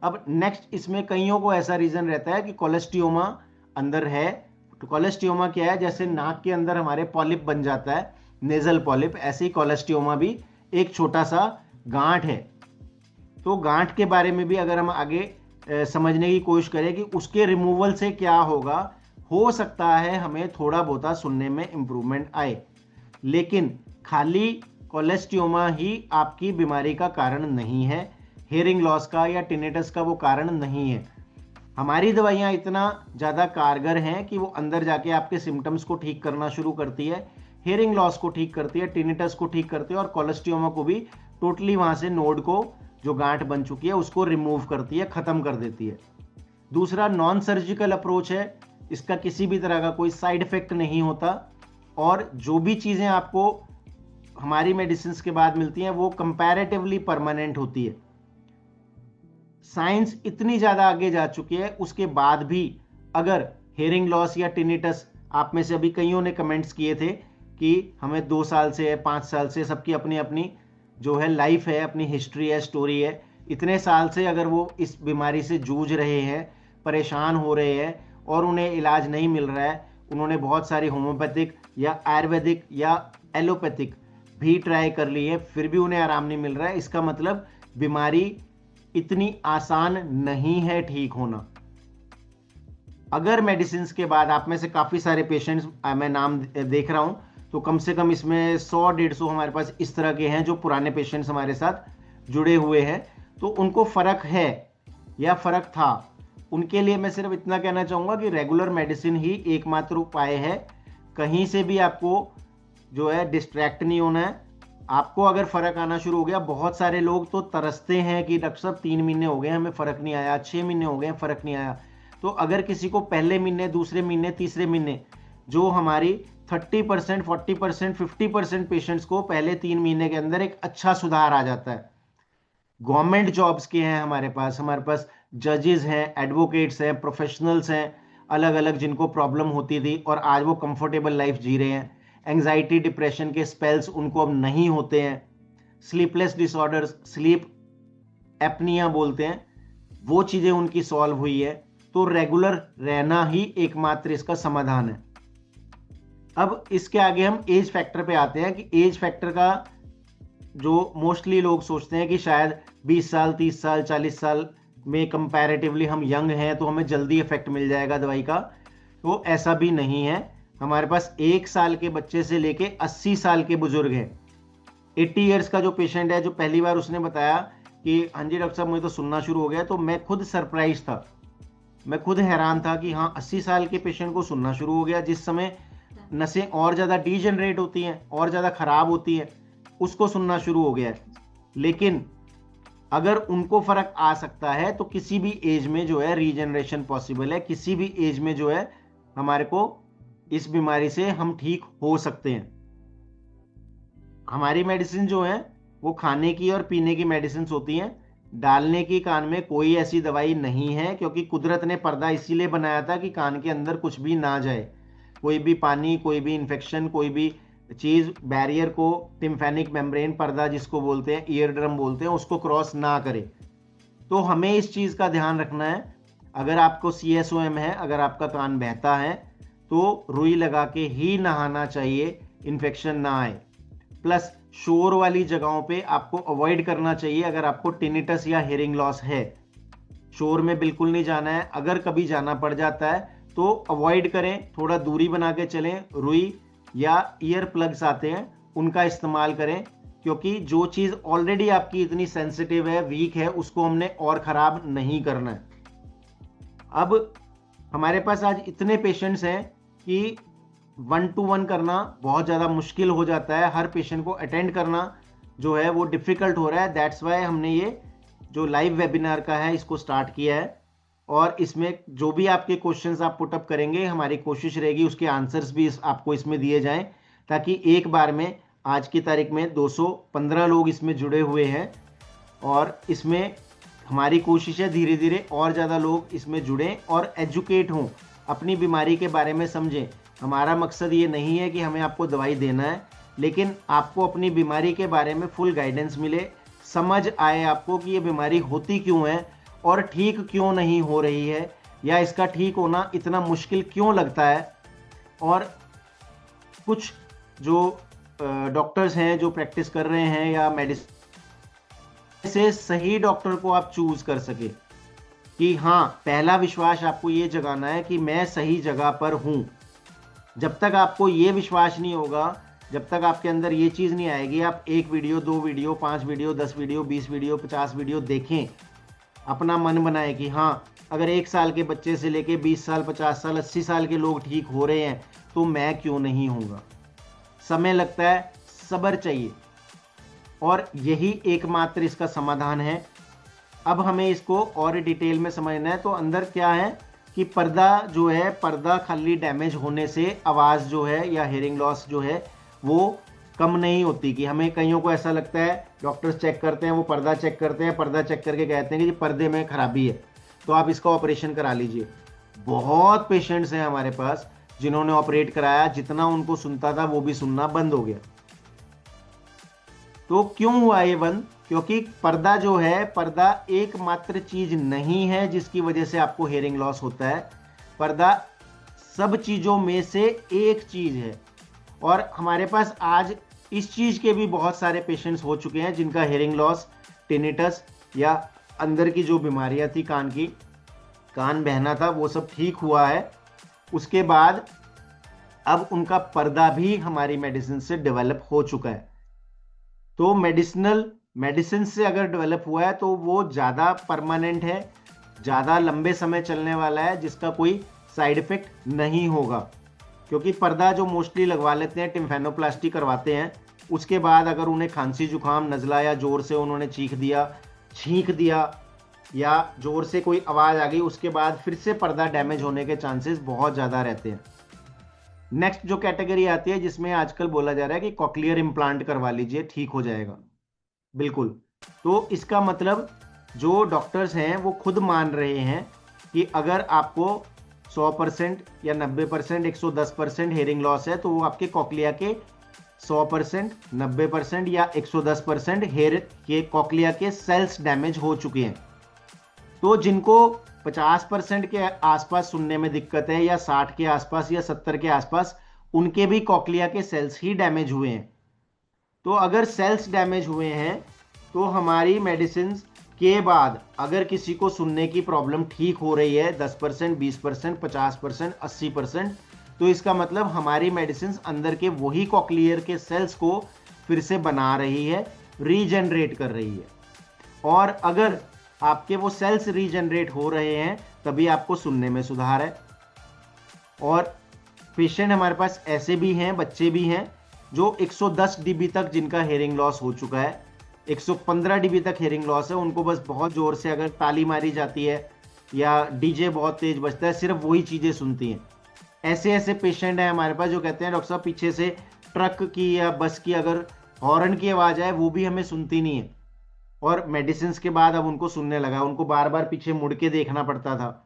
अब नेक्स्ट इसमें कईयों को ऐसा रीजन रहता है कि कोलेस्टियोमा अंदर है। तो कोलेस्टियोमा क्या है, जैसे नाक के अंदर हमारे पॉलिप बन जाता है, नेजल पॉलिप, ऐसे ही कोलेस्टियोमा भी एक छोटा सा गांठ है। तो गांठ के बारे में भी अगर हम आगे समझने की कोशिश करें कि उसके रिमूवल से क्या होगा, हो सकता है हमें थोड़ा बहुत सुनने में इंप्रूवमेंट आए, लेकिन खाली कोलेस्टियोमा ही आपकी बीमारी का कारण नहीं है, हेयरिंग लॉस का या टिनेटस का वो कारण नहीं है। हमारी दवाइयाँ इतना ज़्यादा कारगर हैं कि वो अंदर जाके आपके सिम्टम्स को ठीक करना शुरू करती है, हेयरिंग लॉस को ठीक करती है, टिनेटस को ठीक करती है और कोलेस्टियोमा को भी टोटली वहाँ से नोड को, जो गांठ बन चुकी है, उसको रिमूव करती है, ख़त्म कर देती है। दूसरा नॉन सर्जिकल अप्रोच है, इसका किसी भी तरह का कोई साइड इफेक्ट नहीं होता और जो भी चीज़ें आपको हमारी मेडिसिन के बाद मिलती हैं वो कंपैरेटिवली परमानेंट होती है। साइंस इतनी ज़्यादा आगे जा चुकी है, उसके बाद भी अगर हेयरिंग लॉस या टिनिटस, आप में से अभी कईयों ने कमेंट्स किए थे कि हमें 2 साल से है, 5 साल से, सबकी अपनी अपनी जो है लाइफ है, अपनी हिस्ट्री है, स्टोरी है, इतने साल से अगर वो इस बीमारी से जूझ रहे हैं, परेशान हो रहे हैं और उन्हें इलाज नहीं मिल रहा है, उन्होंने बहुत सारी होम्योपैथिक या आयुर्वेदिक या एलोपैथिक भी ट्राई कर ली है, फिर भी उन्हें आराम नहीं मिल रहा है, इसका मतलब बीमारी इतनी आसान नहीं है ठीक होना। अगर मेडिसिन के बाद आप में से काफ़ी सारे पेशेंट्स, मैं नाम देख रहा हूँ, तो कम से कम इसमें 100-150 हमारे पास इस तरह के हैं जो पुराने पेशेंट्स हमारे साथ जुड़े हुए हैं, तो उनको फ़र्क है या फ़र्क था, उनके लिए मैं सिर्फ इतना कहना चाहूँगा कि रेगुलर मेडिसिन ही एकमात्र उपाय है। कहीं से भी आपको जो है डिस्ट्रैक्ट नहीं होना है। आपको अगर फ़र्क आना शुरू हो गया, बहुत सारे लोग तो तरसते हैं कि डॉक्टर साहब 3 महीने हो गए हमें फ़र्क नहीं आया, 6 महीने हो गए फ़र्क नहीं आया। तो अगर किसी को पहले महीने, दूसरे महीने, तीसरे महीने, जो हमारी 30%, 40%, 50% पेशेंट्स को पहले 3 महीने के अंदर एक अच्छा सुधार आ जाता है। गवर्नमेंट जॉब्स के हैं हमारे पास जजेस हैं, एडवोकेट्स हैं, प्रोफेशनल्स हैं, अलग अलग, जिनको प्रॉब्लम होती थी और आज वो कंफर्टेबल लाइफ जी रहे हैं। एंजाइटी, डिप्रेशन के स्पेल्स उनको अब नहीं होते हैं। स्लीपलेस डिसऑर्डर्स, स्लीप एपनिया बोलते हैं, वो चीज़ें उनकी सॉल्व हुई है। तो रेगुलर रहना ही एकमात्र इसका समाधान है। अब इसके आगे हम एज फैक्टर पे आते हैं कि एज फैक्टर का जो मोस्टली लोग सोचते हैं कि शायद 20 साल, 30 साल, 40 साल में कंपैरेटिवली हम यंग हैं तो हमें जल्दी इफेक्ट मिल जाएगा दवाई का, तो ऐसा भी नहीं है। हमारे पास 1 साल के बच्चे से लेके 80 साल के बुजुर्ग हैं। 80 ईयर्स का जो पेशेंट है, जो पहली बार उसने बताया कि हाँ जी डॉक्टर साहब मुझे तो सुनना शुरू हो गया, तो मैं खुद सरप्राइज था, मैं खुद हैरान था कि हाँ 80 साल के पेशेंट को सुनना शुरू हो गया। जिस समय नसें और ज़्यादा डीजनरेट होती हैं, और ज़्यादा ख़राब होती है, उसको सुनना शुरू हो गया है। लेकिन अगर उनको फ़र्क आ सकता है तो किसी भी एज में जो है रीजनरेशन पॉसिबल है, किसी भी एज में जो है हमारे को इस बीमारी से हम ठीक हो सकते हैं। हमारी मेडिसिन जो है वो खाने की और पीने की मेडिसिन होती हैं, डालने की कान में कोई ऐसी दवाई नहीं है, क्योंकि कुदरत ने पर्दा इसीलिए बनाया था कि कान के अंदर कुछ भी ना जाए, कोई भी पानी, कोई भी इन्फेक्शन, कोई भी चीज़ बैरियर को, टिम्फैनिक मेम्ब्रेन पर्दा जिसको बोलते हैं, ईयर ड्रम बोलते हैं, उसको क्रॉस ना करे। तो हमें इस चीज़ का ध्यान रखना है। अगर आपको CSOM है, अगर आपका कान बहता है, तो रुई लगा के ही नहाना चाहिए, इन्फेक्शन ना आए। प्लस शोर वाली जगहों पे आपको अवॉइड करना चाहिए। अगर आपको टिनिटस या हियरिंग लॉस है, शोर में बिल्कुल नहीं जाना है। अगर कभी जाना पड़ जाता है तो अवॉइड करें, थोड़ा दूरी बना के चलें। रुई या ईयर प्लग्स आते हैं, उनका इस्तेमाल करें, क्योंकि जो चीज़ ऑलरेडी आपकी इतनी सेंसिटिव है, वीक है, उसको हमने और ख़राब नहीं करना है। अब हमारे पास आज इतने पेशेंट्स हैं कि 1-to-1 करना बहुत ज़्यादा मुश्किल हो जाता है, हर पेशेंट को अटेंड करना जो है वो डिफ़िकल्ट हो रहा है। दैट्स वाई हमने ये जो लाइव वेबिनार का है इसको स्टार्ट किया है, और इसमें जो भी आपके क्वेश्चंस आप पुटअप करेंगे, हमारी कोशिश रहेगी उसके आंसर्स भी आपको इसमें दिए जाएं, ताकि एक बार में, आज की तारीख में 215 लोग इसमें जुड़े हुए हैं, और इसमें हमारी कोशिश है धीरे धीरे और ज़्यादा लोग इसमें जुड़ें और एजुकेट हों, अपनी बीमारी के बारे में समझें। हमारा मकसद ये नहीं है कि हमें आपको दवाई देना है, लेकिन आपको अपनी बीमारी के बारे में फुल गाइडेंस मिले, समझ आए आपको कि ये बीमारी होती क्यों है और ठीक क्यों नहीं हो रही है, या इसका ठीक होना इतना मुश्किल क्यों लगता है। और कुछ जो डॉक्टर्स हैं जो प्रैक्टिस कर रहे हैं या मेडिसिन से सही डॉक्टर को आप चूज कर सके कि हाँ, पहला विश्वास आपको ये जगाना है कि मैं सही जगह पर हूं। जब तक आपको ये विश्वास नहीं होगा, जब तक आपके अंदर ये चीज नहीं आएगी, आप 1 video, 2 video, 5 video, 10 video, 20 video, 50 video देखें, अपना मन बनाए कि हाँ, अगर 1 साल के बच्चे से लेके 20 साल, 50 साल, 80 साल के लोग ठीक हो रहे हैं तो मैं क्यों नहीं होऊंगा। समय लगता है, सब्र चाहिए, और यही एकमात्र इसका समाधान है। अब हमें इसको और डिटेल में समझना है। तो अंदर क्या है कि पर्दा जो है, पर्दा खाली डैमेज होने से आवाज़ जो है या हेयरिंग लॉस जो है वो कम नहीं होती। कि हमें कईयों को ऐसा लगता है, डॉक्टर्स चेक करते हैं, वो पर्दा चेक करते हैं, पर्दा चेक करके कहते हैं कि पर्दे में खराबी है तो आप इसका ऑपरेशन करा लीजिए। बहुत पेशेंट्स हैं हमारे पास जिन्होंने ऑपरेट कराया, जितना उनको सुनता था वो भी सुनना बंद हो गया। तो क्यों हुआ ये बंद? क्योंकि पर्दा जो है, पर्दा एकमात्र चीज नहीं है जिसकी वजह से आपको हेयरिंग लॉस होता है। पर्दा सब चीजों में से एक चीज है। और हमारे पास आज इस चीज के भी बहुत सारे पेशेंट्स हो चुके हैं जिनका हेयरिंग लॉस, टिनिटस या अंदर की जो बीमारियां थी कान की, कान बहना था, वो सब ठीक हुआ है। उसके बाद अब उनका पर्दा भी हमारी मेडिसिन से डेवलप हो चुका है। तो मेडिसिन से अगर डेवलप हुआ है तो वो ज़्यादा परमानेंट है, ज़्यादा लंबे समय चलने वाला है, जिसका कोई साइड इफेक्ट नहीं होगा। क्योंकि पर्दा जो मोस्टली लगवा लेते हैं, टिम्फैनोप्लास्टी करवाते हैं, उसके बाद अगर उन्हें खांसी जुकाम, नज़ला या ज़ोर से उन्होंने छींक दिया या ज़ोर से कोई आवाज़ आ गई, उसके बाद फिर से पर्दा डैमेज होने के चांसेस बहुत ज़्यादा रहते हैं। नेक्स्ट जो कैटेगरी आती है जिसमें आजकल बोला जा रहा है कि कॉक्लियर इम्प्लांट करवा लीजिए, ठीक हो जाएगा। बिल्कुल। तो इसका मतलब जो डॉक्टर्स हैं वो खुद मान रहे हैं कि अगर आपको 100% या 90%, 110% हेयरिंग लॉस है तो वो आपके कॉक्लिया के 100%, 90% या 110% हेयर के कॉक्लिया के सेल्स डैमेज हो चुके हैं। तो जिनको 50% के आसपास सुनने में दिक्कत है, या 60 के आसपास या 70 के आसपास, उनके भी कॉक्लिया के सेल्स ही डैमेज हुए हैं। तो अगर सेल्स डैमेज हुए हैं तो हमारी मेडिसिन के बाद अगर किसी को सुनने की प्रॉब्लम ठीक हो रही है 10%, 20%, 50%, 80%, तो इसका मतलब हमारी मेडिसिन अंदर के वही कॉक्लियर के सेल्स को फिर से बना रही है, रीजनरेट कर रही है। और अगर आपके वो सेल्स रीजनरेट हो रहे हैं तभी आपको सुनने में सुधार है। और पेशेंट हमारे पास ऐसे भी हैं, बच्चे भी हैं जो 110 dB तक जिनका हेयरिंग लॉस हो चुका है, 115 dB तक हेयरिंग लॉस है, उनको बस बहुत जोर से अगर ताली मारी जाती है या डीजे बहुत तेज बजता है, सिर्फ वही चीजें सुनती हैं। ऐसे ऐसे पेशेंट हैं हमारे पास जो कहते हैं डॉक्टर साहब पीछे से ट्रक की या बस की अगर हॉर्न की आवाज आए वो भी हमें सुनती नहीं है। और मेडिसिन के बाद अब उनको सुनने लगा, उनको बार बार पीछे मुड़ के देखना पड़ता था,